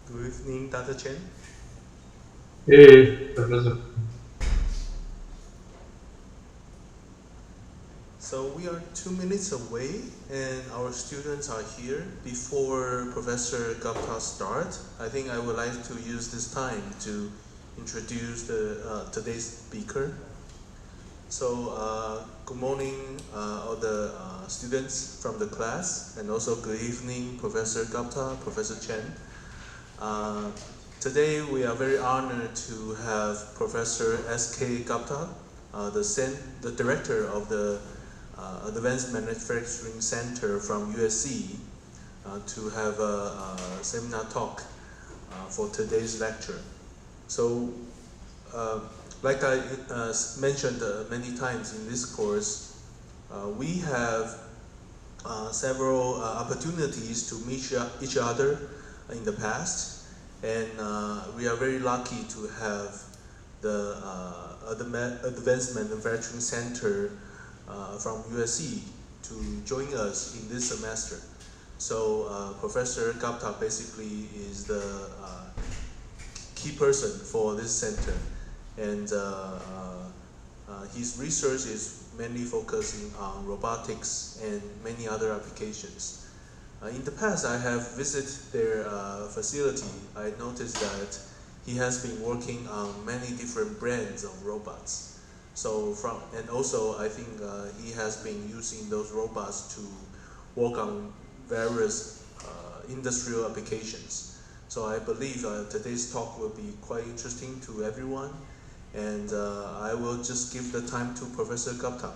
Good evening, Dr. Chen. Hey, Professor. So we are 2 minutes away, and our students are here. Before Professor Gupta start, I think I would like to use this time to introduce today's speaker. So good morning, all the students from the class, and also good evening, Professor Gupta, Professor Chen. Uh, Today we are very honored to have Professor S.K. Gupta, the director of the Advanced Manufacturing Center from USC, to have a seminar talk for today's lecture. So, uh, like I mentioned many times in this course, we have several opportunities to meet each other in the past, and we are very lucky to have the Advanced Manufacturing Center from USC to join us in this semester. So Professor Gupta basically is the key person for this center, and his research is mainly focusing on robotics and many other applications. In the past, I have visited their facility. I noticed that he has been working on many different brands of robots. And also I think he has been using those robots to work on various industrial applications. So I believe today's talk will be quite interesting to everyone, and I will just give the time to Professor Gupta.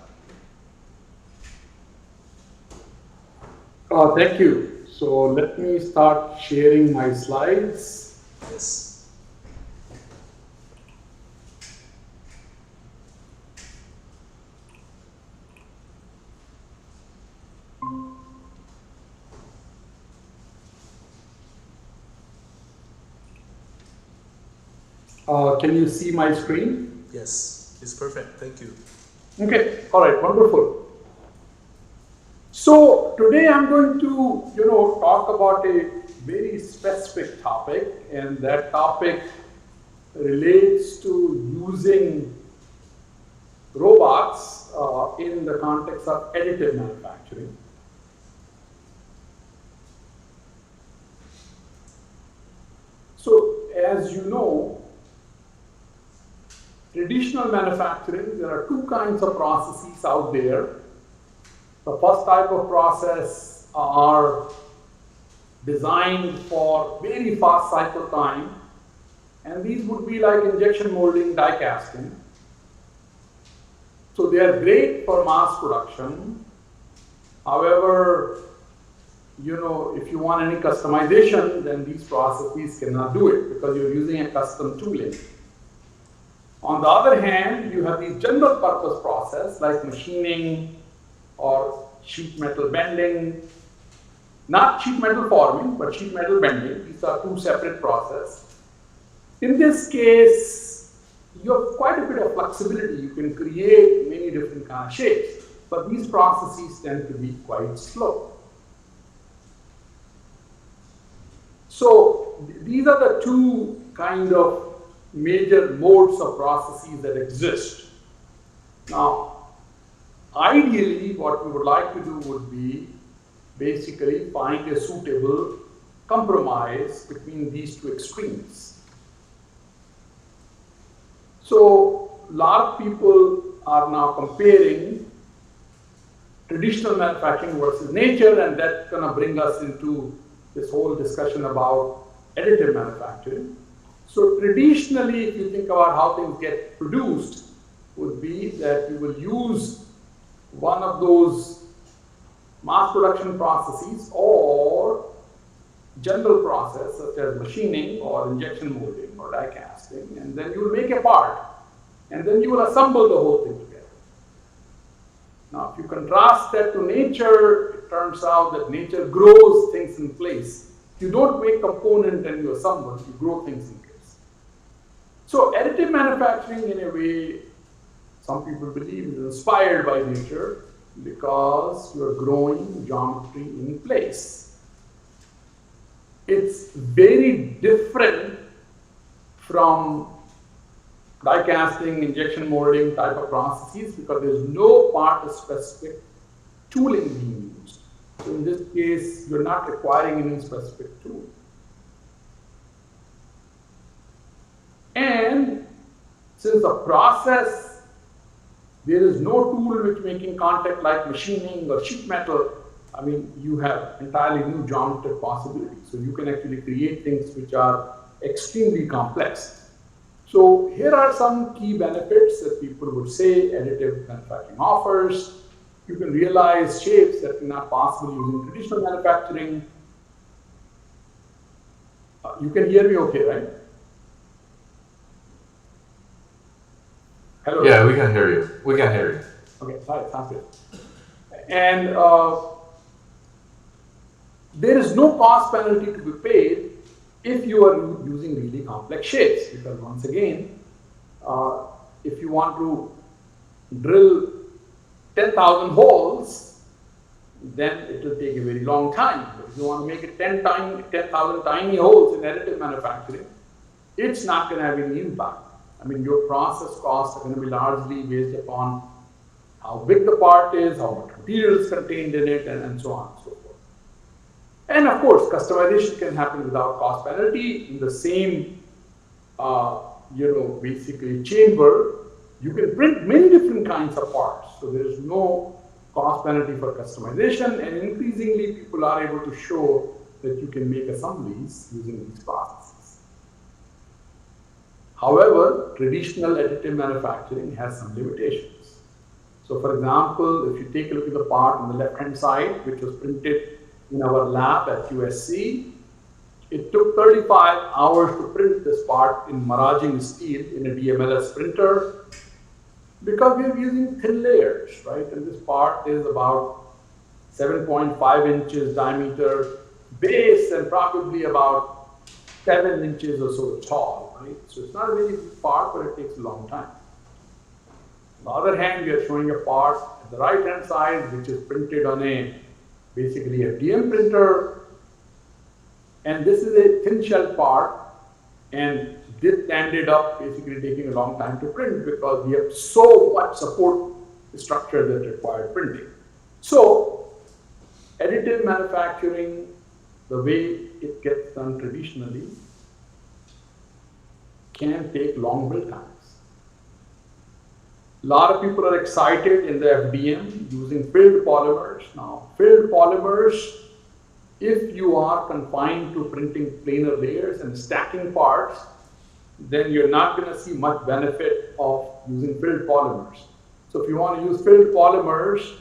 Thank you. So let me start sharing my slides. Yes. Can you see my screen? Yes, it's perfect. Thank you. Okay, all right, wonderful. So today I'm going to, talk about a very specific topic, and that topic relates to using robots in the context of additive manufacturing. So as you know, traditional manufacturing, there are two kinds of processes out there. The first type of process are designed for very fast cycle time, and these would be like injection molding, die casting. So they are great for mass production. However, if you want any customization, then these processes cannot do it because you're using a custom tooling. On the other hand, you have these general purpose process like machining or sheet metal bending, not sheet metal forming, but sheet metal bending. These are two separate processes. In this case, you have quite a bit of flexibility. You can create many different kind of shapes, but these processes tend to be quite slow. So these are the two kind of major modes of processes that exist. Now, ideally, what we would like to do would be basically find a suitable compromise between these two extremes. So, a lot of people are now comparing traditional manufacturing versus nature, and that's going to bring us into this whole discussion about additive manufacturing. So traditionally, if you think about how things get produced, would be that you will use one of those mass production processes or general process such as machining or injection molding or die casting, and then you will make a part, and then you will assemble the whole thing together. Now, if you contrast that to nature, it turns out that nature grows things in place. You don't make component and you assemble, you grow things in place. So additive manufacturing, in a way, some people believe is inspired by nature because you're growing geometry in place. it's very different from die casting, injection molding type of processes because there's no part-specific tooling being used. So in this case, you're not requiring any specific tool. And since the process, there is no tool which making contact like machining or sheet metal, I mean, you have entirely new geometric possibilities. So you can actually create things which are extremely complex. So here are some key benefits that people would say additive manufacturing offers. You can realize shapes that are not possible using traditional manufacturing. You can hear me okay, right? Hello? Yeah, we can hear you. We can hear you. Okay, sorry, sounds good. And there is no cost penalty to be paid if you are using really complex shapes, because once again, if you want to drill 10,000 holes, then it will take a very long time. But if you want to make it 10,000 tiny holes in additive manufacturing, it's not going to have any impact. I mean, your process costs are going to be largely based upon how big the part is, how much material is contained in it, and so on and so forth. And of course, customization can happen without cost penalty. In the same, basically chamber, you can print many different kinds of parts. So there is no cost penalty for customization, and increasingly people are able to show that you can make assemblies using these processes. However, traditional additive manufacturing has some limitations. So for example, if you take a look at the part on the left-hand side, which was printed in our lab at USC, it took 35 hours to print this part in Maraging steel in a DMLS printer because we are using thin layers, right? And this part is about 7.5 inches diameter base and probably about 7 inches or so tall, right? So it's not a very big part, but it takes a long time. On the other hand, we are showing a part at the right-hand side, which is printed on basically a DM printer. And this is a thin shell part, and this ended up basically taking a long time to print because we have so much support structure that required printing. So additive manufacturing, the way it gets done traditionally, can take long build times. A lot of people are excited in the FDM using filled polymers. Now, filled polymers, if you are confined to printing planar layers and stacking parts, then you're not going to see much benefit of using filled polymers. So if you want to use filled polymers,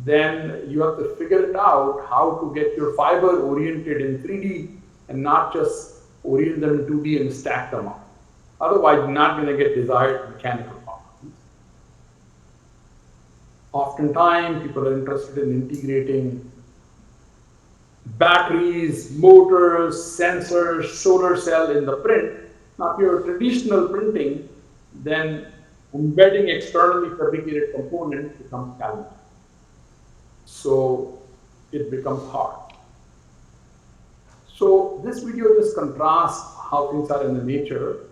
then you have to figure it out how to get your fiber oriented in 3D and not just orient them in 2D and stack them up. Otherwise, you're not going to get desired mechanical properties. Oftentimes, people are interested in integrating batteries, motors, sensors, solar cell in the print. Now, if you're traditional printing, then embedding externally fabricated components becomes challenging. So it becomes hard. So this video just contrasts how things are in the nature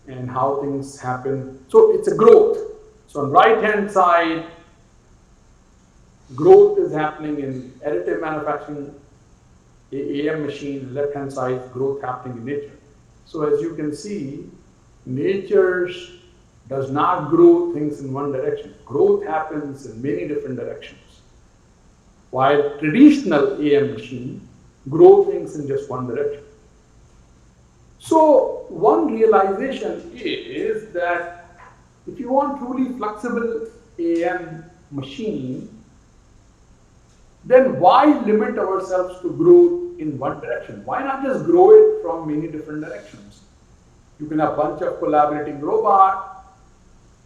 and how things happen. So it's a growth. So on the right-hand side, growth is happening in additive manufacturing, AM machine, left-hand side, growth happening in nature. So as you can see, nature does not grow things in one direction. Growth happens in many different directions. While traditional AM machine grow things in just one direction. So one realization is that if you want truly flexible AM machine, then why limit ourselves to growth in one direction? Why not just grow it from many different directions? You can have a bunch of collaborating robots,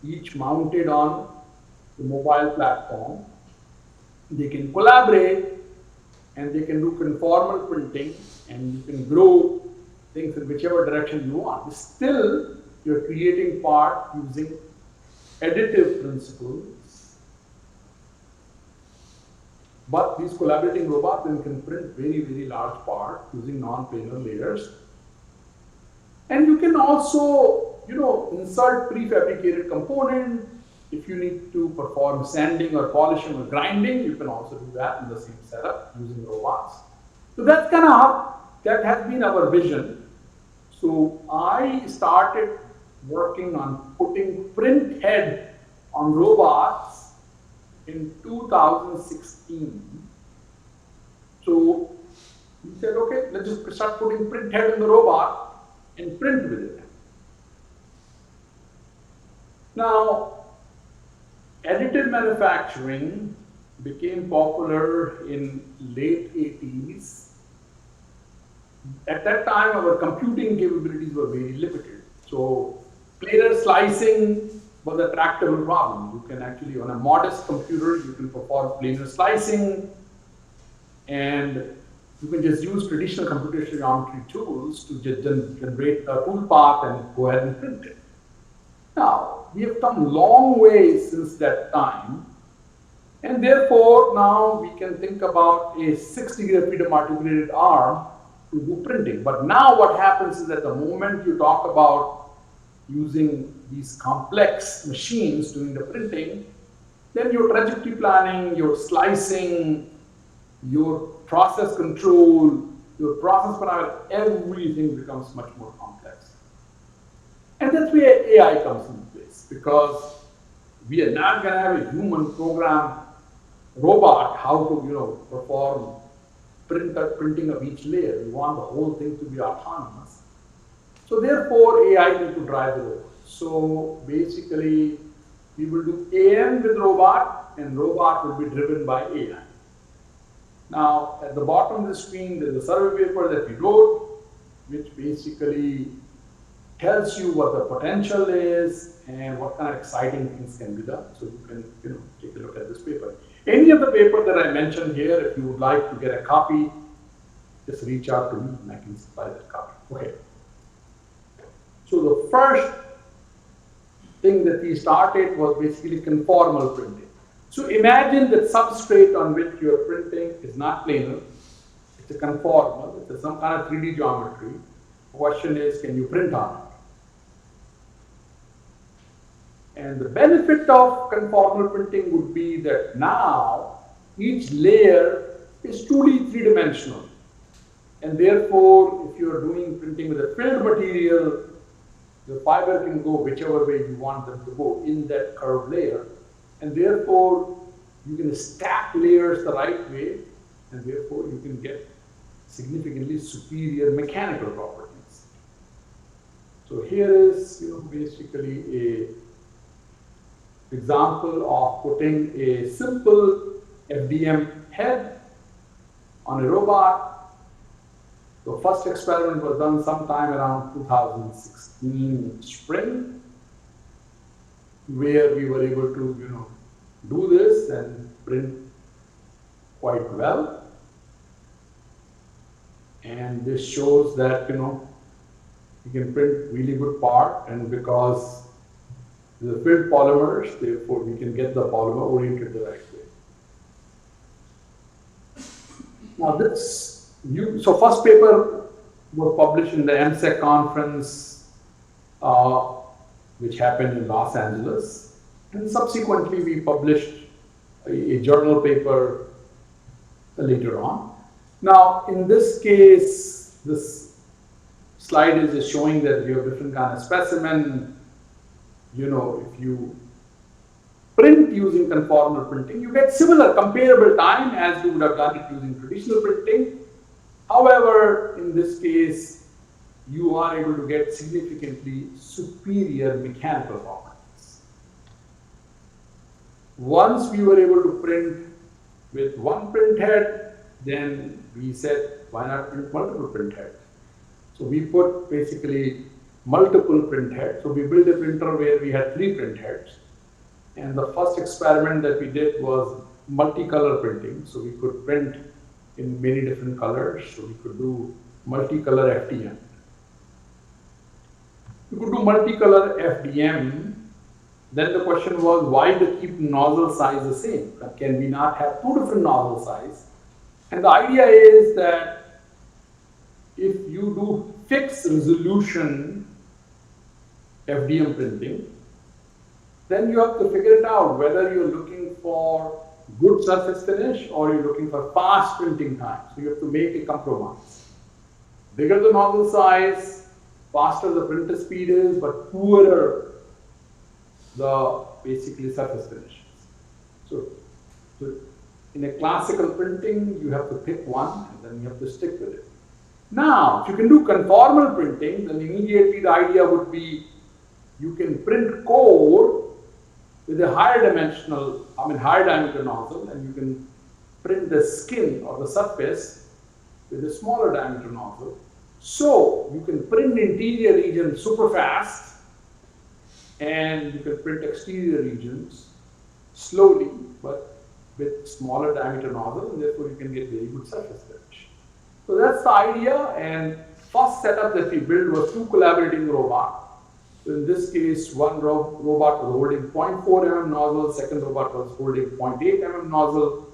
each mounted on the mobile platform. They can collaborate and they can do conformal printing and you can grow things in whichever direction you want. Still, you're creating part using additive principles But these collaborating robots then can print very, very large parts using non-planar layers. And you can also, insert prefabricated components. If you need to perform sanding or polishing or grinding, you can also do that in the same setup using robots. So that's kind of how, that has been our vision. So I started working on putting print head on robots in 2016. So we said, okay, let's just start putting print head in the robot and print with it. Now, additive manufacturing became popular in late 80s. At that time, our computing capabilities were very limited. So planar slicing was a tractable problem. You can actually, on a modest computer, you can perform planar slicing, and you can just use traditional computational geometry tools to just generate a tool path and go ahead and print it. Now, we have come a long way since that time, and therefore now we can think about a 6-degree of freedom articulated arm to do printing. But now what happens is that the moment you talk about using these complex machines doing the printing, then your trajectory planning, your slicing, your process control, your process parameter, everything becomes much more complex. And that's where AI comes into place, because we are not going to have a human program robot how to perform printing of each layer. We want the whole thing to be autonomous. So therefore, AI needs to drive the robot. So basically, we will do AM with robot, and robot will be driven by AI. Now, at the bottom of the screen, there's a survey paper that we wrote, which basically tells you what the potential is and what kind of exciting things can be done. So you can take a look at this paper. Any of the paper that I mentioned here, if you would like to get a copy, just reach out to me and I can supply that copy. Okay. So the first thing that we started was basically conformal printing. So imagine that substrate on which you are printing is not planar, it's a conformal, it's some kind of 3D geometry. The question is, can you print on it? And the benefit of conformal printing would be that now each layer is truly three-dimensional. And therefore, if you are doing printing with a filled material, the fiber can go whichever way you want them to go in that curved layer. And therefore, you can stack layers the right way, and therefore you can get significantly superior mechanical properties. So here is basically a example of putting a simple FDM head on a robot. The first experiment was done sometime around 2016 spring, where we were able to do this and print quite well. And this shows that you can print really good part, and because the filled polymers, therefore we can get the polymer oriented the right way. Now so first paper was published in the MSEC conference, which happened in Los Angeles, and subsequently we published a journal paper later on. Now in this case, this slide is just showing that you have different kind of specimen. If you print using conformal printing, you get similar comparable time as you would have done it using traditional printing. However, in this case, you are able to get significantly superior mechanical properties. Once we were able to print with one print head, then we said, why not print multiple print heads? So we put basically multiple print heads. So we built a printer where we had 3 print heads. And the first experiment that we did was multicolor printing. So we could print in many different colors. So we could do multicolor FDM. We could do multicolor FDM Then the question was, why to keep nozzle size the same? Can we not have two different nozzle size? And the idea is that if you do fixed resolution FDM printing, then you have to figure it out whether you're looking for good surface finish or you're looking for fast printing time. So you have to make a compromise. Bigger the nozzle size, faster the printer speed is, but poorer the basically surface finishes. So in a classical printing, you have to pick one and then you have to stick with it. Now, if you can do conformal printing, then immediately the idea would be you can print core with a higher diameter nozzle, and you can print the skin or the surface with a smaller diameter nozzle. So you can print interior regions super fast, and you can print exterior regions slowly, but with smaller diameter nozzle, and therefore you can get very good surface finish. So that's the idea, and first setup that we built was two collaborating robots. So in this case, one robot was holding 0.4 mm nozzle, second robot was holding 0.8 mm nozzle,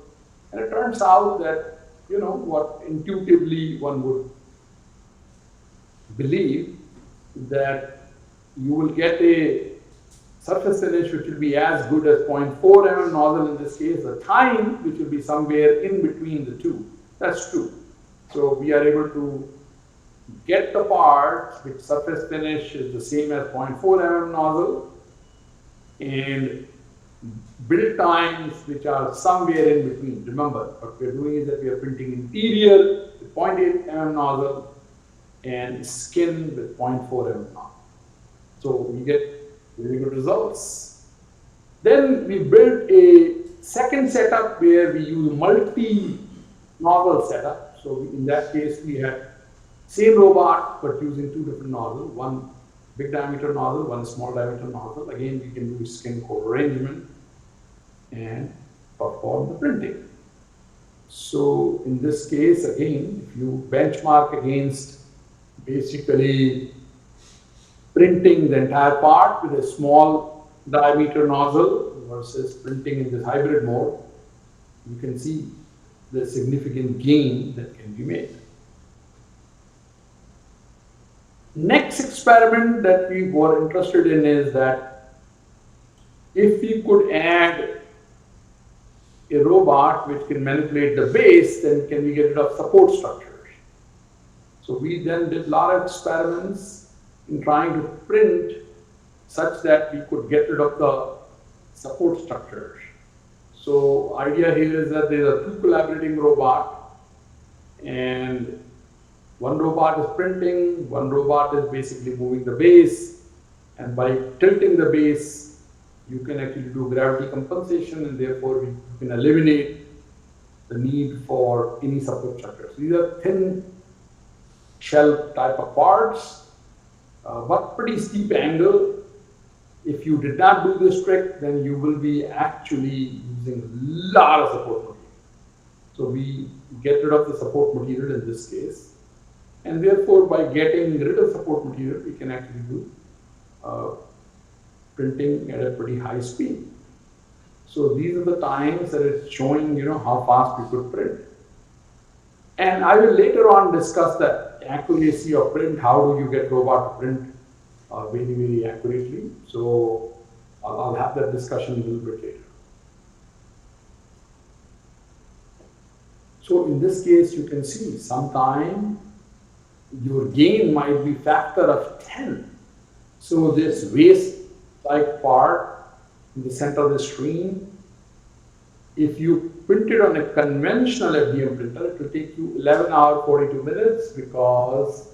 and it turns out that, you know, what intuitively one would believe, that you will get a surface finish which will be as good as 0.4 mm nozzle in this case, the time which will be somewhere in between the two. That's true. So we are able to get the part which surface finish is the same as 0.4 mm nozzle and build times which are somewhere in between. Remember, what we are doing is that we are printing interior with 0.8 mm nozzle and skin with 0.4 mm nozzle. So we get very good results. Then we built a second setup where we use multi-nozzle setup. So in that case, we had same robot but using two different nozzles, one big diameter nozzle, one small diameter nozzle. Again, we can do skin core arrangement and perform the printing. So in this case, again, if you benchmark against basically printing the entire part with a small diameter nozzle versus printing in this hybrid mode, you can see the significant gain that can be made. Next experiment that we were interested in is that if we could add a robot which can manipulate the base, then can we get rid of support structures? So we then did a lot of experiments in trying to print such that we could get rid of the support structures. So idea here is that there are two collaborating robots, and one robot is printing, one robot is basically moving the base, and by tilting the base, you can actually do gravity compensation, and therefore you can eliminate the need for any support structures. These are thin shell type of parts, but pretty steep angle. If you did not do this trick, then you will be actually using a lot of support material. So we get rid of the support material in this case. And therefore, by getting rid of support material, we can actually do printing at a pretty high speed. So these are the times that it's showing, how fast we could print. And I will later on discuss the accuracy of print. How do you get robot to print very, very accurately? So I'll have that discussion a little bit later. So in this case, you can see sometime your gain might be factor of 10. So this waist-like part in the center of the screen, if you print it on a conventional FDM printer, it will take you 11 hours, 42 minutes because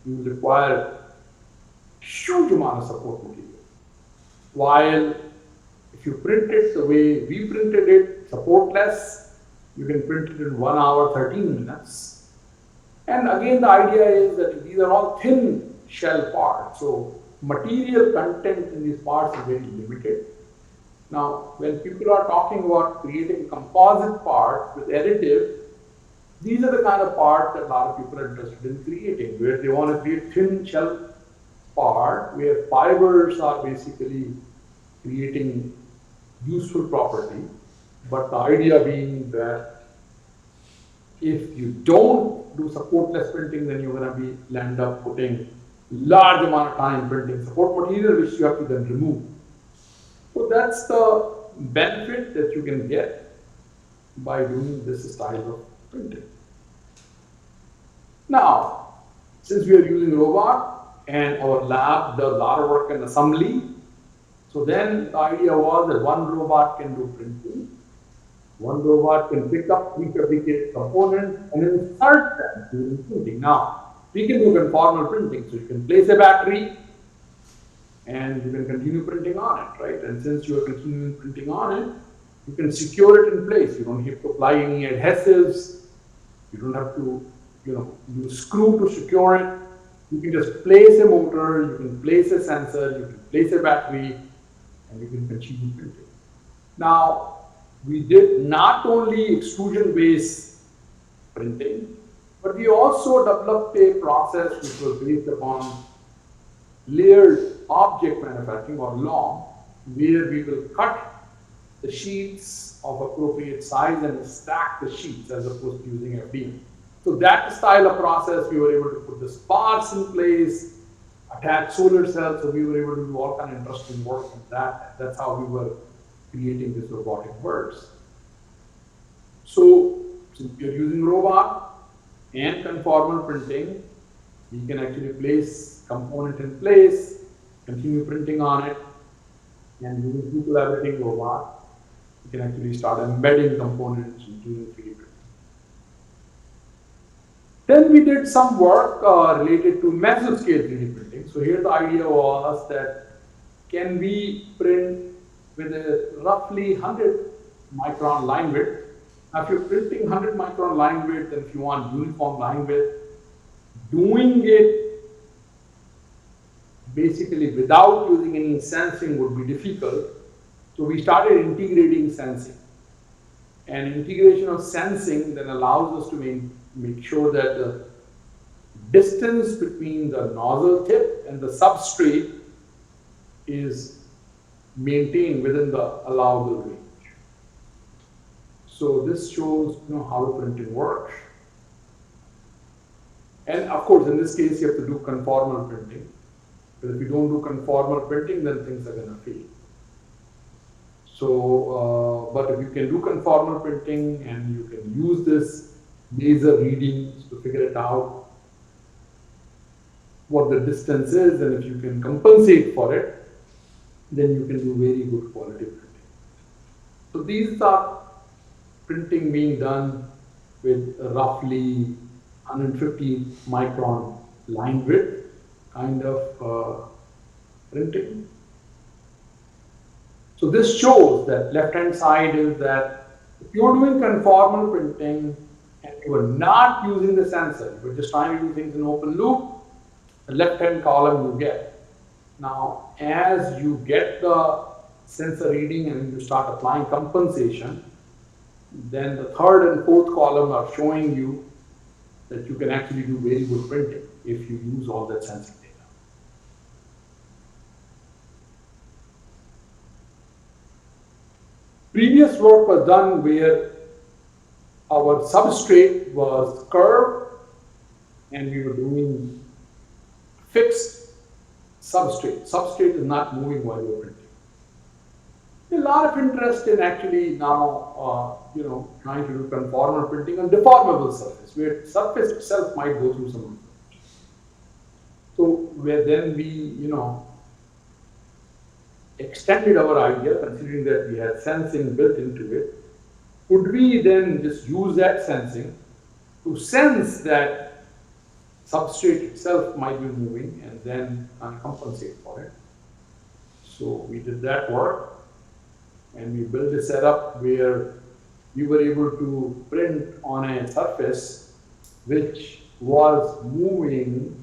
you require huge amount of support material. While if you print it the way we printed it, supportless, you can print it in 1 hour, 13 minutes. And again, the idea is that these are all thin shell parts. So material content in these parts is very limited. Now, when people are talking about creating composite parts with additive, these are the kind of parts that a lot of people are interested in creating, where they want to create thin shell part, where fibers are basically creating useful property, but the idea being that if you don't do supportless printing, then you're going to be end up putting large amount of time printing support material, which you have to then remove. So that's the benefit that you can get by doing this style of printing. Now, since we are using robot and our lab does a lot of work in assembly, so then the idea was that one robot can do printing, one robot can pick up prefabricated components and insert them during printing. Now, we can do conformal printing, so you can place a battery and you can continue printing on it, right? And since you are continuing printing on it, you can secure it in place. You don't have to apply any adhesives. You don't have to, use screw to secure it. You can just place a motor, you can place a sensor, you can place a battery, and you can continue printing. Now, we did not only extrusion-based printing, but we also developed a process which was based upon layered object manufacturing, or LOM, where we will cut the sheets of appropriate size and stack the sheets as opposed to using FDM. So that style of process, we were able to put the spars in place, attach solar cells, so we were able to do all kind of interesting work with that. That's how we were creating this robotic birds. So since we are using robot and conformal printing, we can actually place component in place, continue printing on it, and using two collaborating robot, we can actually start embedding components and doing 3D printing. Then we did some work related to mesoscale 3D printing. So here the idea was that can we print with a roughly 100 micron line width. Now if you're printing 100 micron line width, and if you want uniform line width, doing it basically without using any sensing would be difficult. So we started integrating sensing. And integration of sensing then allows us to make sure that the distance between the nozzle tip and the substrate is maintained within the allowable range. So this shows how the printing works. And of course, in this case, you have to do conformal printing. But if you don't do conformal printing, then things are going to fail. So, but if you can do conformal printing and you can use this laser readings to figure it out what the distance is, and if you can compensate for it, then you can do very good quality printing. So these are printing being done with roughly 150 micron line width kind of printing. So this shows that left-hand side is that if you're doing conformal printing and you are not using the sensor, you're just trying to do things in open loop, the left-hand column you get. Now, as you get the sensor reading and you start applying compensation, then the third and fourth column are showing you that you can actually do very good printing if you use all that sensing data. Previous work was done where our substrate was curved and we were doing fixed substrate. Substrate is not moving while you're printing. There's a lot of interest in actually now, trying to do conformal printing on deformable surface, where surface itself might go through some. So where then we, extended our idea, considering that we had sensing built into it. Could we then just use that sensing to sense that substrate itself might be moving and then compensate for it? So we did that work. And we built a setup where we were able to print on a surface which was moving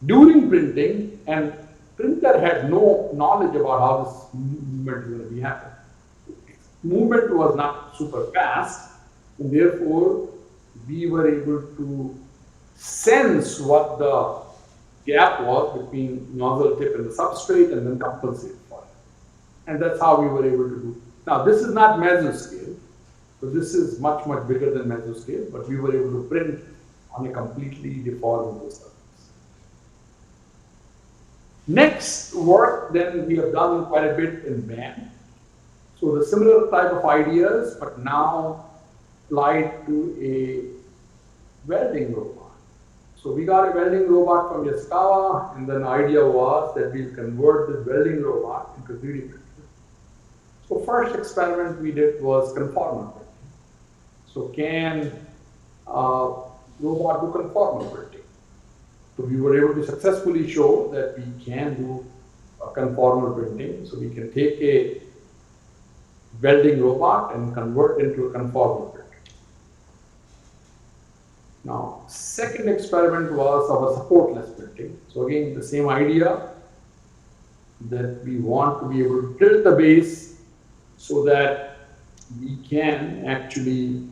during printing, and printer had no knowledge about how this movement is going to be happening. Movement was not super fast, and therefore we were able to sense what the gap was between nozzle tip and the substrate and then compensate for it. And that's how we were able to do. Now, this is not mesoscale, so this is much, much bigger than mesoscale, but we were able to print on a completely deformable surface. Next work, then we have done quite a bit in BAM. So the similar type of ideas, but now applied to a welding robot. So we got a welding robot from Yaskawa, and then the idea was that we'll convert this welding robot into 3D printer. So first experiment we did was conformal printing. So can robot do conformal printing? So we were able to successfully show that we can do conformal printing. So we can take a welding robot and convert into a conformal printer. Now, second experiment was our supportless printing. So again, the same idea that we want to be able to tilt the base so that we can actually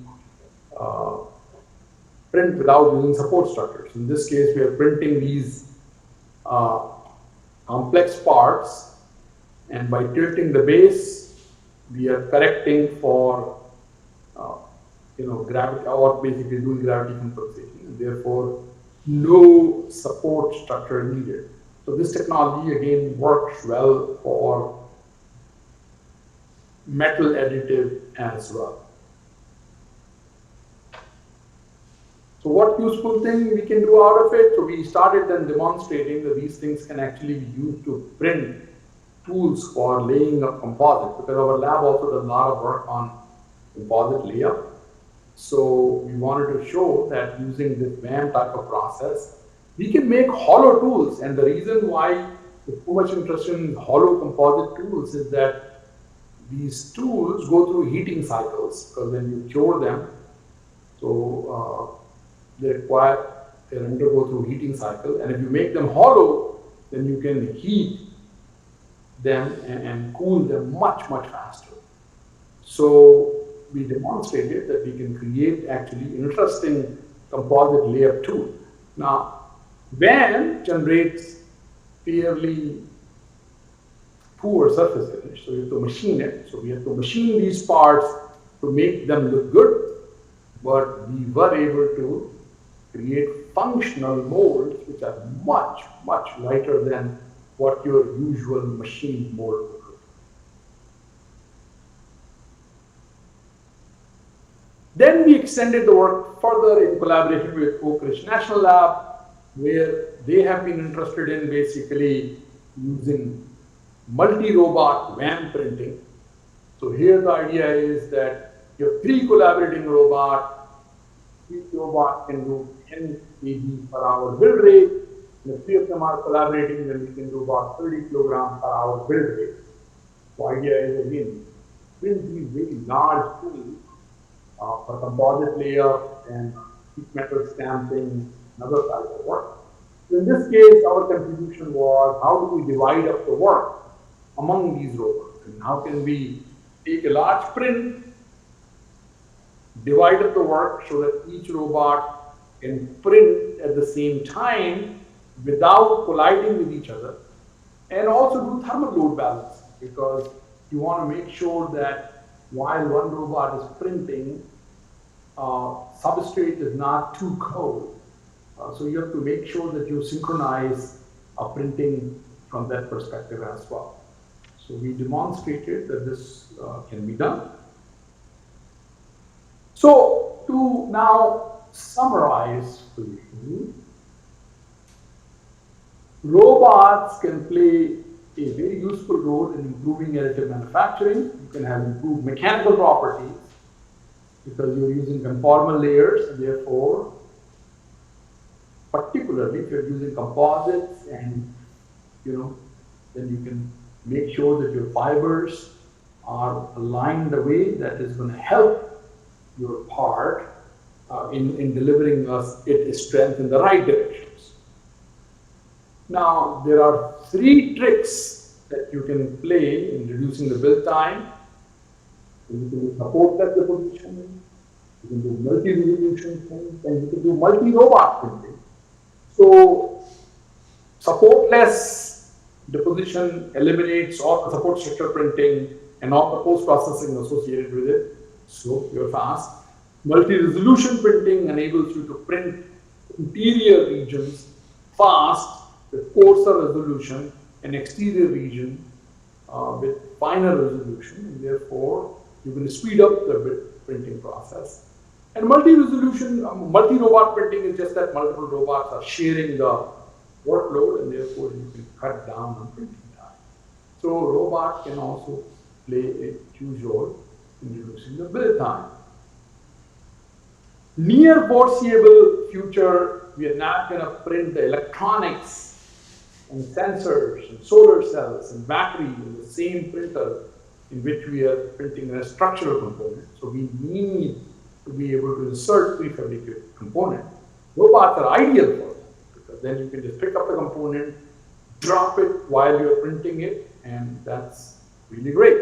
print without using support structures. In this case, we are printing these complex parts, and by tilting the base, we are correcting for gravity, or basically doing gravity compensation, and therefore no support structure needed. So this technology again works well for metal additive as well. So what useful thing we can do out of it? So we started then demonstrating that these things can actually be used to print tools for laying of composite, because our lab also does a lot of work on composite layup. So we wanted to show that using this BAM type of process, we can make hollow tools. And the reason why we're so much interested in hollow composite tools is that these tools go through heating cycles, because when you cure them, so they undergo through heating cycle. And if you make them hollow, then you can heat them and cool them much, much faster. So we demonstrated that we can create actually interesting composite layup tool. Now, BAM generates fairly poor surface finish, so you have to machine it. So we have to machine these parts to make them look good, but we were able to create functional molds which are much, much lighter than what your usual machine mold would look. Then we extended the work further in collaboration with Oak Ridge National Lab, where they have been interested in basically using multi-robot WAM printing. So here the idea is that you have 3 collaborating robots. Each robot can do 10 kg per hour build rate. And if 3 of them are collaborating, then we can do about 30 kilograms per hour build rate. The idea is again, build these very large tools for composite layup and sheet metal stamping and other type of work. So in this case, our contribution was how do we divide up the work among these robots, and how can we take a large print, divide up the work so that each robot can print at the same time without colliding with each other, and also do thermal load balance, because you want to make sure that while one robot is printing, substrate is not too cold. So you have to make sure that you synchronize printing from that perspective as well. So we demonstrated that this can be done. So to now summarize for you, robots can play a very useful role in improving additive manufacturing. You can have improved mechanical properties because you're using conformal layers, and therefore, particularly if you're using composites, and then you can make sure that your fibers are aligned the way that is going to help your part in delivering us its strength in the right directions. Now, there are 3 tricks that you can play in reducing the build time. You can do support-less deposition, you can do multi-resolution things, and you can do multi-robot printing. So, supportless deposition eliminates all the support structure printing and all the post-processing associated with it, so you're fast. Multi-resolution printing enables you to print interior regions fast with coarser resolution and exterior region with finer resolution, and therefore you can speed up the bit printing process. And multi-resolution, multi-robot printing is just that multiple robots are sharing the workload, and therefore you can cut down on printing time. So robot can also play a huge role in reducing the build time. Near foreseeable future, we are not going to print the electronics and sensors and solar cells and battery in the same printer in which we are printing a structural component. So we need to be able to insert prefabricated component. Robots are ideal for that, because then you can just pick up the component, drop it while you're printing it, and that's really great.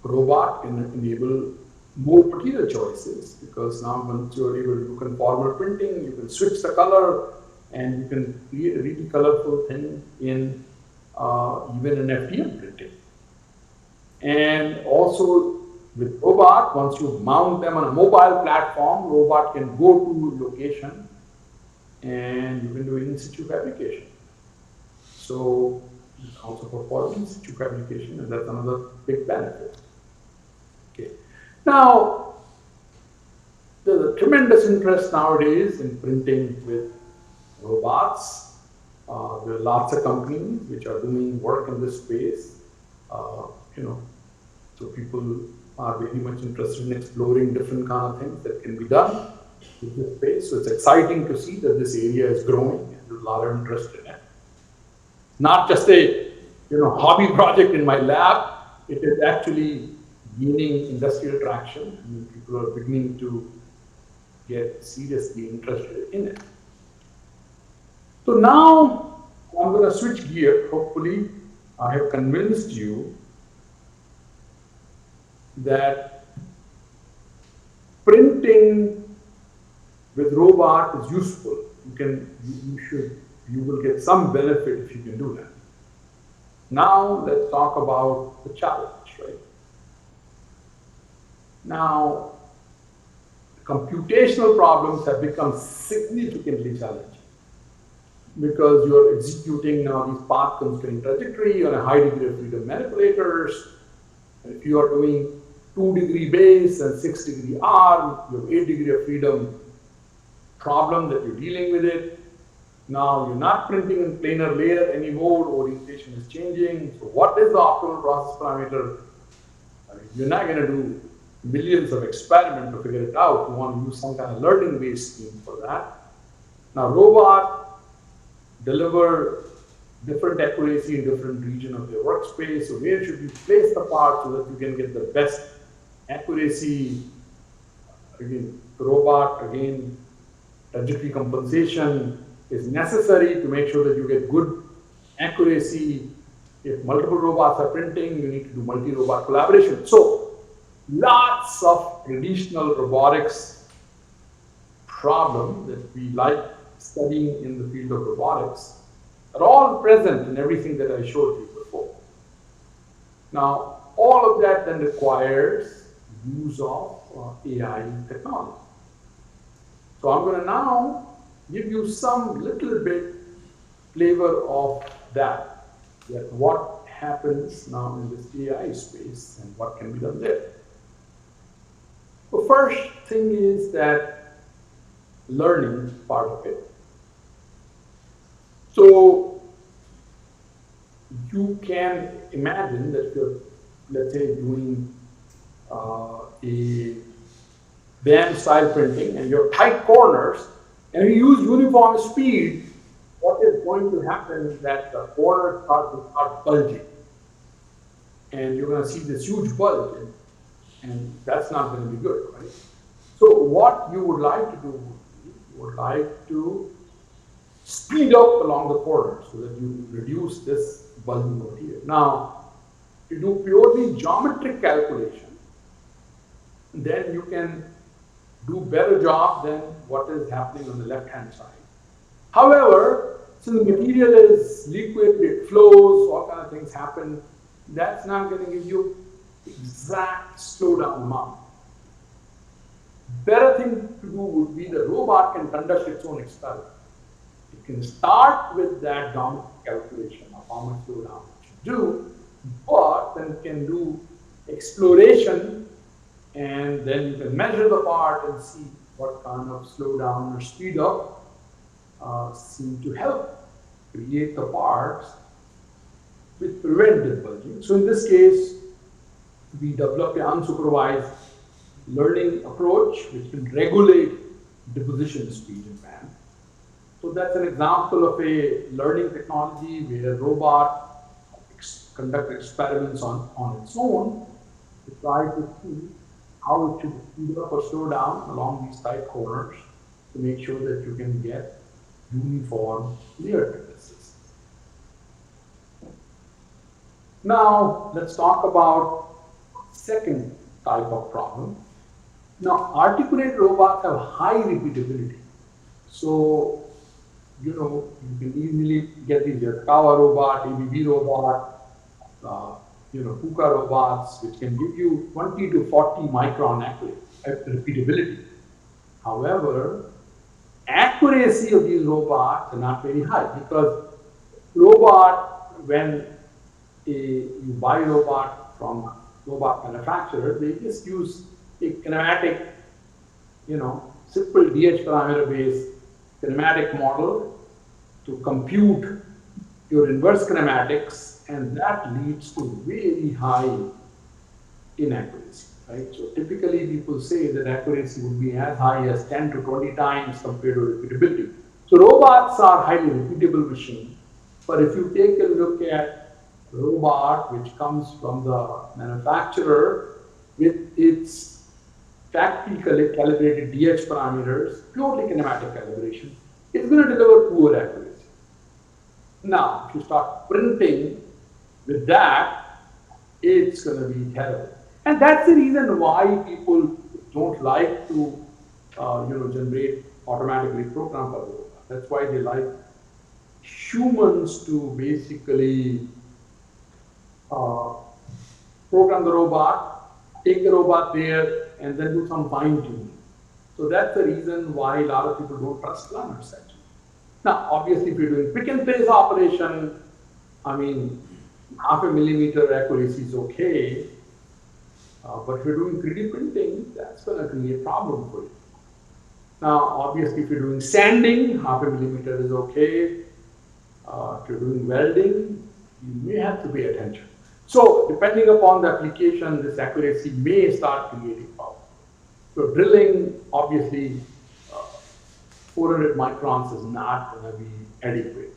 Robot can enable more material choices, because now once you're able to do conformal printing, you can switch the color and you can create a really colorful thing in even an FDM printing. And also with robot, once you mount them on a mobile platform, robot can go to location and you can do in situ fabrication. So it's also perform in situ fabrication, and that's another big benefit. Okay. Now, there's a tremendous interest nowadays in printing with robots. There are lots of companies which are doing work in this space. So people are very much interested in exploring different kind of things that can be done in this space. So it's exciting to see that this area is growing and there's a lot of interest in it. Not just a hobby project in my lab. It is actually gaining industrial traction. I mean, people are beginning to get seriously interested in it. So now I'm going to switch gear. Hopefully, I have convinced you that printing with robot is useful. You will get some benefit if you can do that. Now let's talk about the challenge, right? Now, computational problems have become significantly challenging, because you are executing now these path constraint trajectory on a high degree of freedom manipulators. And if you are doing 2-degree base and 6-degree arm, you have 8-degree of freedom problem that you're dealing with it. Now you're not printing in planar layer anymore, orientation is changing. So what is the optimal process parameter? I mean, you're not going to do millions of experiments to figure it out. You want to use some kind of learning-based scheme for that. Now robot deliver different accuracy in different region of your workspace. So where should you place the part so that you can get the best accuracy? Again, the robot, again, trajectory compensation is necessary to make sure that you get good accuracy. If multiple robots are printing, you need to do multi-robot collaboration. So lots of traditional robotics problems that we like studying in the field of robotics are all present in everything that I showed you before. Now, all of that then requires use of AI technology. So I'm going to now give you some little bit flavor of that what happens now in this AI space and what can be done there. The first thing is that learning part of it. So you can imagine that you're, let's say, doing a band style printing and you have tight corners and you use uniform speed. What is going to happen is that the corners start bulging, and you're going to see this huge bulge, and that's not going to be good, right? So what you would like to do you would like to speed up along the corners so that you reduce this bulging material. Now, if you do purely geometric calculation, then you can do better job than what is happening on the left-hand side. However, So the material is liquid, it flows, all kind of things happen. That's not going to give you exact slowdown amount. Better thing to do would be the robot can conduct its own experiment. It can start with that geometry calculation of how much slowdown it should do, but then it can do exploration, and then you can measure the part and see what kind of slowdown or speed up seem to help create the parts which prevent this bulging. So in this case, we developed an unsupervised learning approach which can regulate deposition speed in band. So that's an example of a learning technology where a robot conduct experiments on its own to try to see how it should speed up or slow down along these tight corners to make sure that you can get uniform layer thicknesses. Now let's talk about second type of problem. Now articulate robots have high repeatability. So you can easily get these Kawa robot, ABB robot, KUKA robots, which can give you 20 to 40 micron repeatability. However, accuracy of these robots are not very high because when you buy a robot from robot manufacturer, they just use a kinematic, simple DH parameter based kinematic model to compute your inverse kinematics, and that leads to very high inaccuracy, right? So typically people say that accuracy would be as high as 10 to 20 times compared to repeatability. So robots are highly repeatable machines, but if you take a look at a robot which comes from the manufacturer with its factory calibrated DH parameters, purely kinematic calibration, it's going to deliver poor accuracy. Now, if you start printing with that, it's going to be terrible. And that's the reason why people don't like to, generate automatically programmed robots. That's why they like humans to basically program the robot, take the robot there, and then do some fine tuning. So that's the reason why a lot of people don't trust planners actually. Now, obviously, if you're doing pick and place operation, half a millimeter accuracy is okay. But if you're doing 3D printing, that's going to create a problem for you. Now, obviously, if you're doing sanding, half a millimeter is okay. If you're doing welding, you may have to pay attention. So, depending upon the application, this accuracy may start creating problems. So, drilling, obviously, 400 microns is not going to be adequate.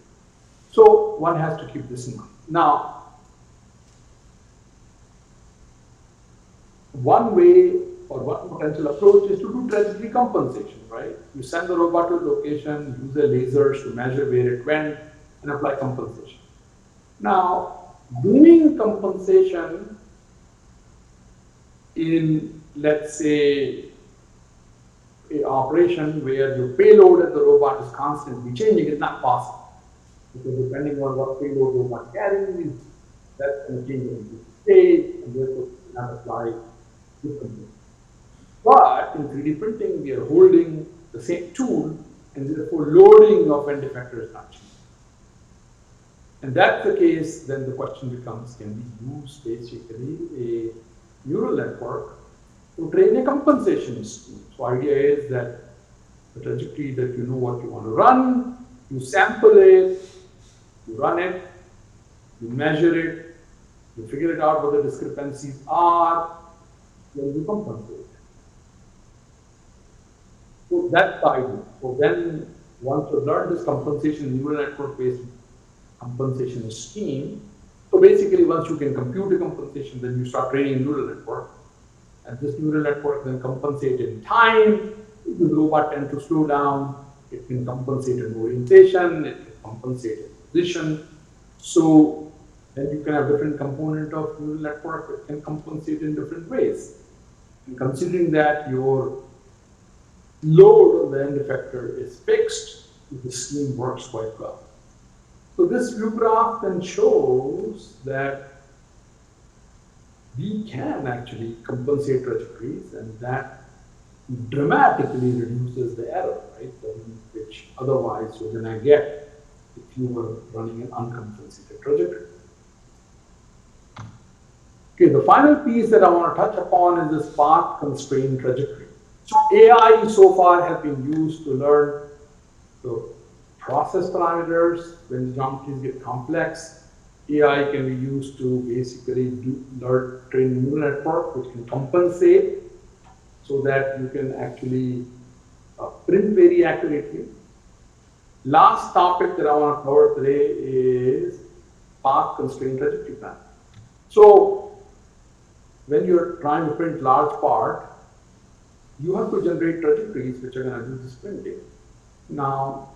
So, one has to keep this in mind. Now, one way or one potential approach is to do trajectory compensation, right? You send the robot to a location, use the lasers to measure where it went, and apply compensation. Now, doing compensation in, let's say, an operation where your payload at the robot is constantly changing is not possible. Because depending on what payload robot carries, that's going to change in state, and therefore you cannot apply differently. But in 3D printing, we are holding the same tool, and therefore loading of end effector is not changing. And that's the case, then the question becomes, can we use basically a neural network to train a compensation scheme? So idea is that the trajectory that you know what you want to run, you sample it, you run it, you measure it, you figure it out what the discrepancies are, then you compensate. So that's the idea. So then once you learn this compensation neural network based compensation scheme, so basically once you can compute a compensation, then you start training a neural network. And this neural network then compensate in time. If the robot tends to slow down, it can compensate in orientation, it can compensate in position. So then you can have different component of neural network that can compensate in different ways. And considering that your load on the end effector is fixed, the scheme works quite well. So this view graph then shows that we can actually compensate trajectories, and that dramatically reduces the error, right? Which otherwise you're going to get if you were running an uncompensated trajectory. Okay, the final piece that I want to touch upon is this path constrained trajectory. So AI so far has been used to learn the process parameters. When the geometries get complex, AI can be used to basically train neural network, which can compensate so that you can actually print very accurately. Last topic that I want to cover today is path constrained trajectory plan. So when you're trying to print large part, you have to generate trajectories which are going to do this printing. Now,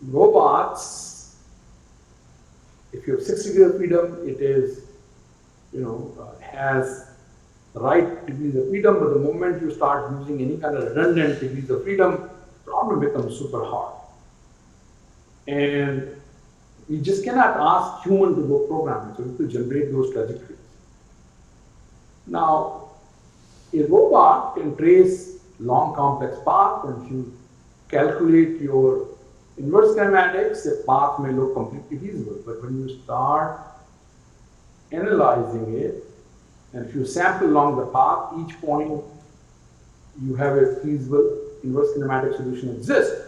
robots, if you have 6 degrees of freedom, it is, has the right degrees of freedom, but the moment you start using any kind of redundant degrees of freedom, the problem becomes super hard. And we just cannot ask human to go program it, so we have to generate those trajectories. Now, a robot can trace long complex path, and if you calculate your inverse kinematics, the path may look completely feasible. But when you start analyzing it, and if you sample along the path, each point you have a feasible inverse kinematic solution exists.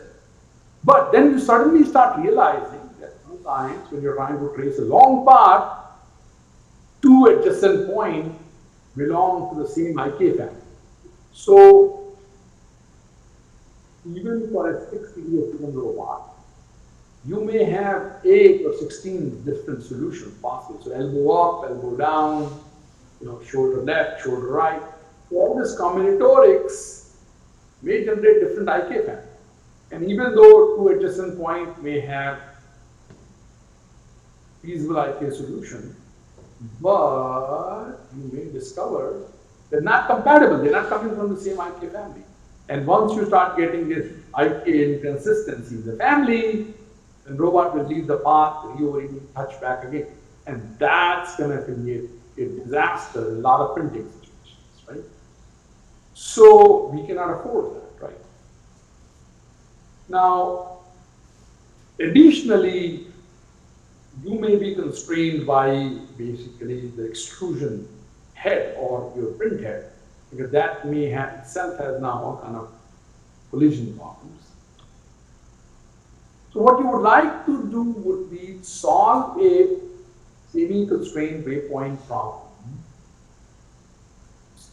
But then you suddenly start realizing that sometimes when you're trying to trace a long path, two adjacent points belong to the same IK family. So even for a 6 degree of freedom robot, you may have 8 or 16 different solutions possible. So elbow up, elbow down, shoulder left, shoulder right. So all this combinatorics may generate different IK family. And even though two adjacent points may have feasible IK solution, but you may discover they're not compatible. They're not coming from the same IK family. And once you start getting this IK inconsistency in the family, the robot will leave the path, reorient, touch back again. And that's going to create a disaster, a lot of printing situations, right? So we cannot afford that, right? Now, additionally, you may be constrained by basically the extrusion head or your print head, because that may have itself has now all kind of collision problems. So what you would like to do would be solve a semi-constrained waypoint problem.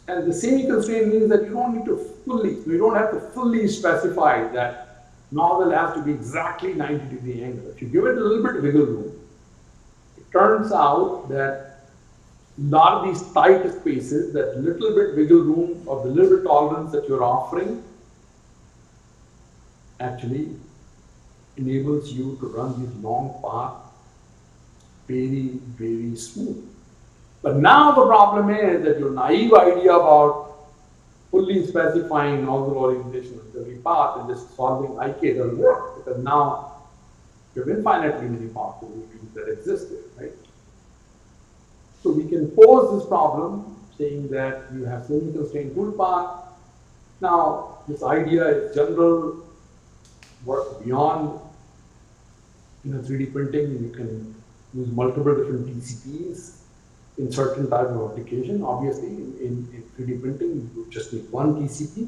And the semi-constrained means that you don't have to fully specify that nozzle has to be exactly 90-degree angle. If you give it a little bit of wiggle room, it turns out that a lot of these tight spaces, that little bit wiggle room or the little bit tolerance that you're offering actually enables you to run these long paths very, very smooth. But now the problem is that your naive idea about fully specifying nozzle orientation of every path and just solving IK doesn't work, because now you have infinitely many possibilities that exist there, right? So we can pose this problem saying that you have semi-constrained toolpath. Now, this idea is general, work beyond 3D printing. You can use multiple different TCPs in certain type of application. Obviously, in 3D printing, you just need one TCP.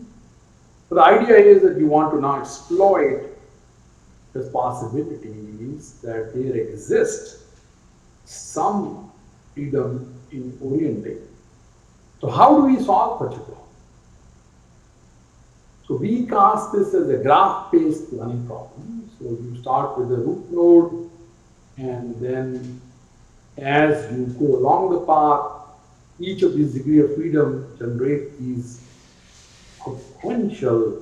But the idea is that you want to now exploit the possibilities that there exist some freedom in orienting. So how do we solve such a problem? So we cast this as a graph-based learning problem. So you start with a root node, and then as you go along the path, each of these degree of freedom generate these potential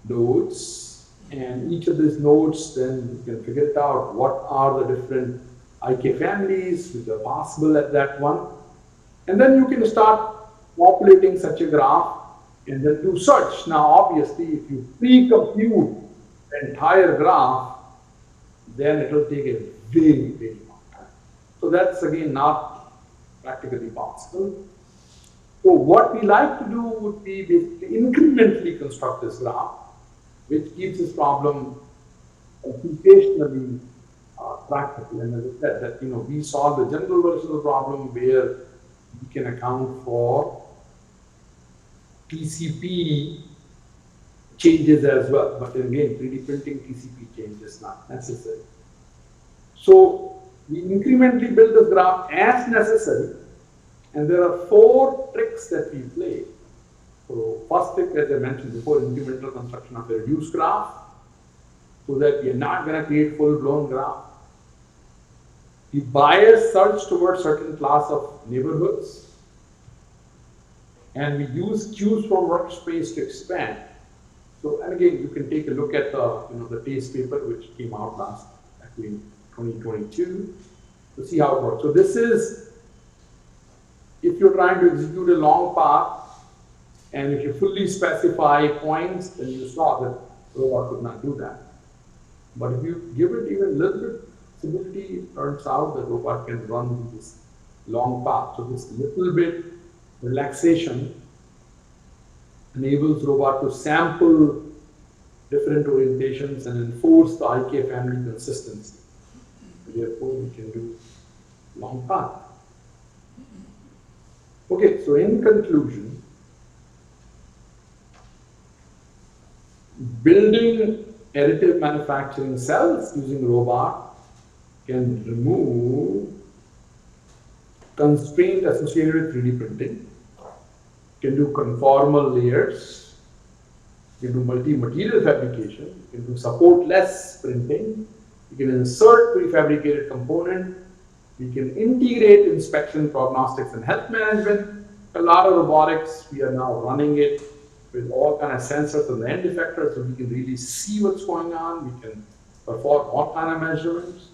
nodes, and each of these nodes, then you can figure it out what are the different IK families which are possible at that one. And then you can start populating such a graph and then do search. Now, obviously, if you pre-compute the entire graph, then it will take a very, very long time. So that's again not practically possible. So what we like to do would be basically incrementally construct this graph, which keeps this problem computationally practical. And as I said, that we solve the general version of the problem where we can account for TCP changes as well. But again, 3D printing TCP change is not necessary. So we incrementally build this graph as necessary. And there are 4 tricks that we play. So first trick, as I mentioned before, incremental construction of a reduced graph, so that we are not going to create full-blown graph. We bias search towards certain class of neighborhoods, and we use cues from workspace to expand. So, and again, you can take a look at the TASTE paper which came out actually in 2022 to see how it works. So this is if you're trying to execute a long path, and if you fully specify points, then you saw that the robot could not do that. But if you give it even a little bit stability, it turns out the robot can run this long path. So this little bit relaxation enables robot to sample different orientations and enforce the IK family consistency. Therefore, we can do long path. Okay, so in conclusion, building additive manufacturing cells using robot can remove constraint associated with 3D printing, can do conformal layers, can do multi-material fabrication, can do support-less printing, you can insert prefabricated component, we can integrate inspection, prognostics, and health management. A lot of robotics, we are now running it with all kind of sensors and the end effectors, so we can really see what's going on. We can perform all kind of measurements.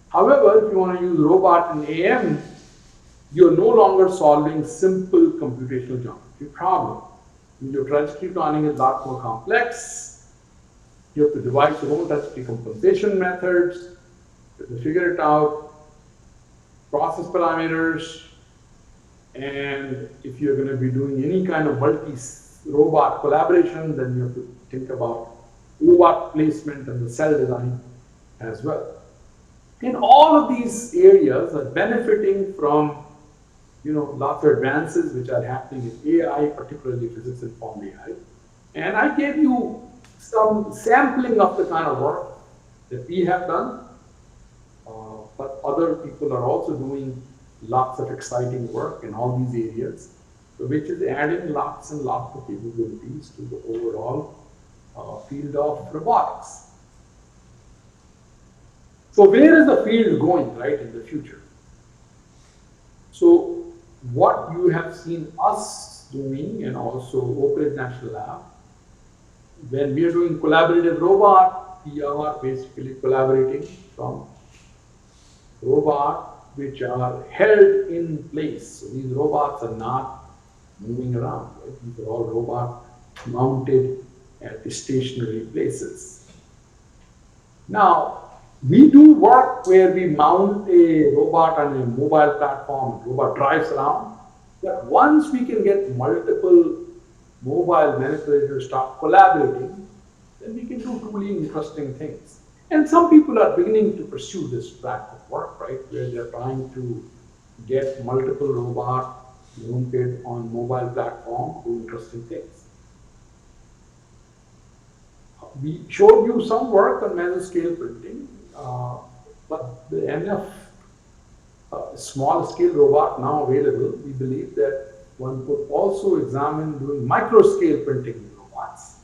However, if you want to use robot in AM, you're no longer solving simple computational geometry problem. Your trajectory planning is a lot more complex. You have to devise your own trajectory compensation methods. You have to figure it out, process parameters, and if you're going to be doing any kind of multi-robot collaboration, then you have to think about robot placement and the cell design as well. And all of these areas are benefiting from lots of advances which are happening in AI, particularly physics-informed AI. And I gave you some sampling of the kind of work that we have done, but other people are also doing lots of exciting work in all these areas, which is adding lots and lots of capabilities to the overall field of robotics. So where is the field going, right, in the future? So what you have seen us doing, and also Oak Ridge National Lab, when we are doing collaborative robot, we are basically collaborating from robots which are held in place. So these robots are not moving around. Right? These are all robots mounted at stationary places. Now, we do work where we mount a robot on a mobile platform, the robot drives around. But once we can get multiple mobile manipulators start collaborating, then we can do truly interesting things. And some people are beginning to pursue this track of work, right, where they're trying to get multiple robots mounted on mobile platform, do interesting things. We showed you some work on mesoscale printing, but the enough small-scale robot now available, we believe that one could also examine doing micro-scale printing with robots,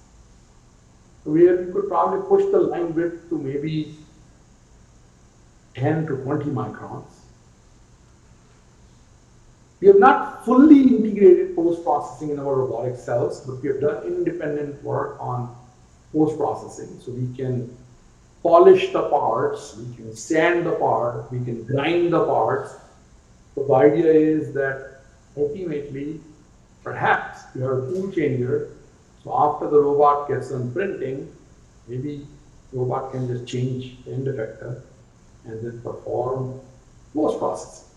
where we could probably push the line width to maybe 10 to 20 microns. We have not fully integrated post-processing in our robotic cells, but we have done independent work on post-processing, so we can polish the parts, we can sand the part, we can grind the parts. So the idea is that ultimately, perhaps you have a tool changer, so after the robot gets done printing, maybe Robot can just change the end effector and then perform post processing.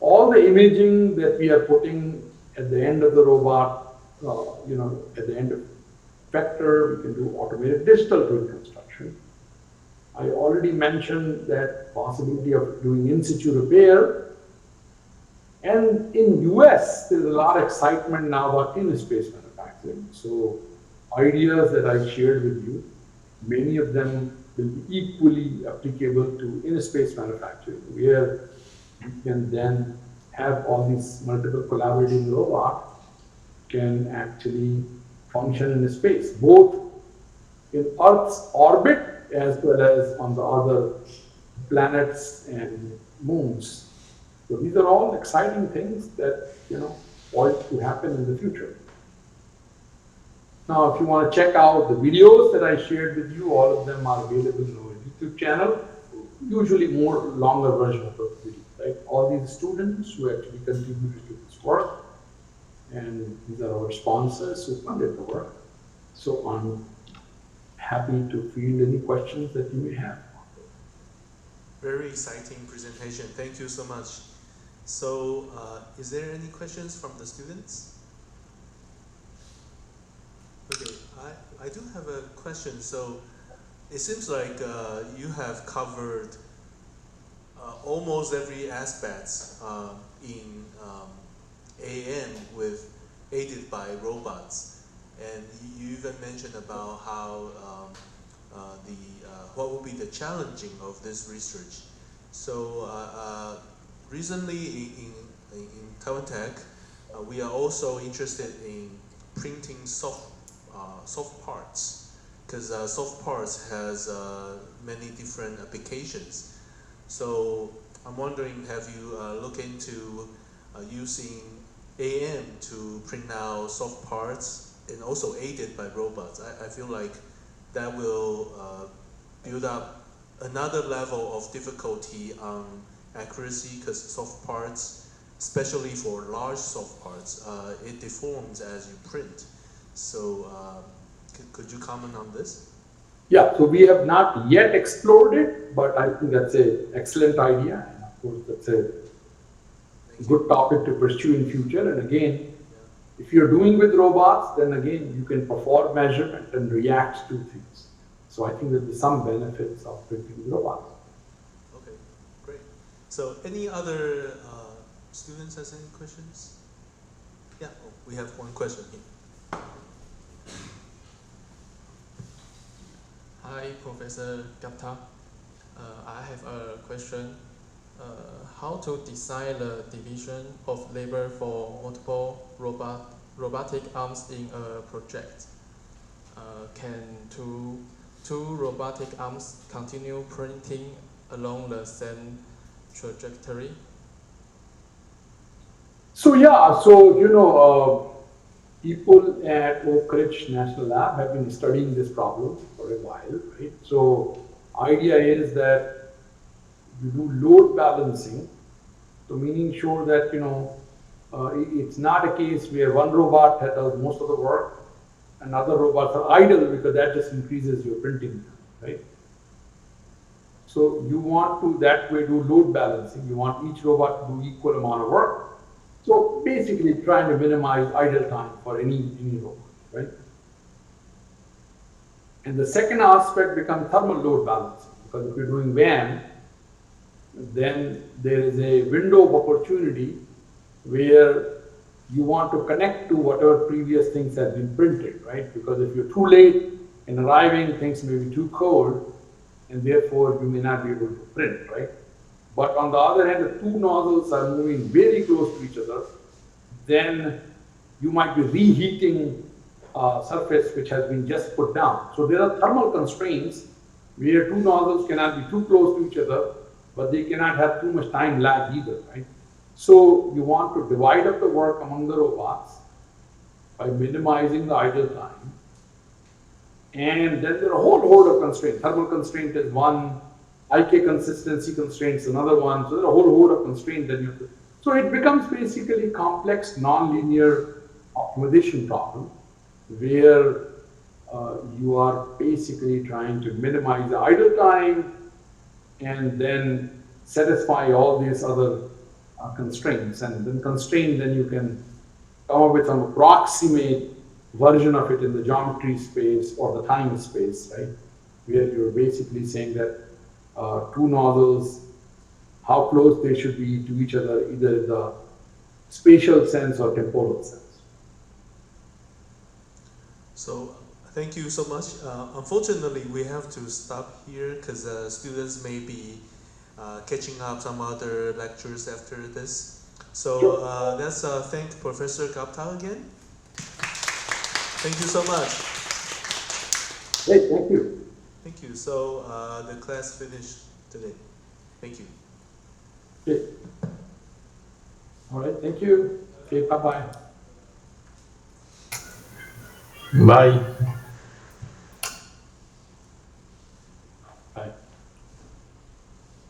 All the imaging that we are putting at the end of the robot, at the end of vector, we can do automated digital twin construction. I already mentioned that possibility of doing in situ repair. And in US, there's a lot of excitement now about in-space manufacturing. So ideas that I shared with you, many of them will be equally applicable to in-space manufacturing, where you can then have all these multiple collaborating robots can actually function in space, both in Earth's orbit as well as on the other planets and moons. So these are all exciting things that, poised to happen in the future. Now, if you want to check out the videos that I shared with you, all of them are available on our YouTube channel, usually more longer version of those videos, right? All these students who actually contributed to this work, and these are our sponsors who funded the work. So I'm happy to field any questions that you may have. Very exciting presentation. Thank you so much. So, is there any questions from the students? Okay, I do have a question. So, it seems like you have covered almost every aspect in AM with aided by robots, and you even mentioned about how what would be the challenging of this research. So recently in Taiwan Tech, we are also interested in printing soft parts, because soft parts has many different applications. So I'm wondering, have you looked into using AM to print out soft parts and also aided by robots? I feel like that will build up another level of difficulty on accuracy, because soft parts, especially for large soft parts, it deforms as you print. So could you comment on this? Yeah, so we have not yet explored it, but I think that's an excellent idea. And of course, that's a good topic to pursue in future. And again, if you're doing with robots, then again, you can perform measurement and react to things. So I think there'll be some benefits of printing with robots. Okay, great. So any other students has any questions? Yeah, we have one question here. Hi, Professor Gupta. I have a question. How to design the division of labor for multiple robotic arms in a project? Can two robotic arms continue printing along the same trajectory? So yeah, so people at Oak Ridge National Lab have been studying this problem for a while, right? So idea is that you do load balancing, so meaning sure that it's not a case where one robot does most of the work and other robots are idle, because that just increases your printing time, right? So you want to that way do load balancing. You want each robot to do equal amount of work. So basically trying to minimize idle time for any robot, right? And the second aspect becomes thermal load balancing, because if you're doing VAM, then there is a window of opportunity where you want to connect to whatever previous things have been printed, right? Because if you're too late in arriving, things may be too cold, and therefore you may not be able to print, right? But on the other hand, if two nozzles are moving very close to each other, then you might be reheating a surface which has been just put down. So there are thermal constraints where two nozzles cannot be too close to each other, but they cannot have too much time lag either, right? So you want to divide up the work among the robots by minimizing the idle time. And then there are a whole host of constraints. Thermal constraint is one, IK consistency constraints another one. So there are a whole host of constraints that you have to. So it becomes basically a complex, non-linear optimization problem where you are basically trying to minimize the idle time and then satisfy all these other constraints. And then constraint, then you can come up with some approximate version of it in the geometry space or the time space, right? Where you're basically saying that two nozzles, how close they should be to each other, either in the spatial sense or temporal sense. So thank you so much. Unfortunately, we have to stop here because students may be catching up some other lectures after this. So let's thank Professor Gupta again. Thank you so much. Great, thank you. Thank you. So the class finished today. Thank you. Okay. All right, thank you. Okay, bye-bye. Bye.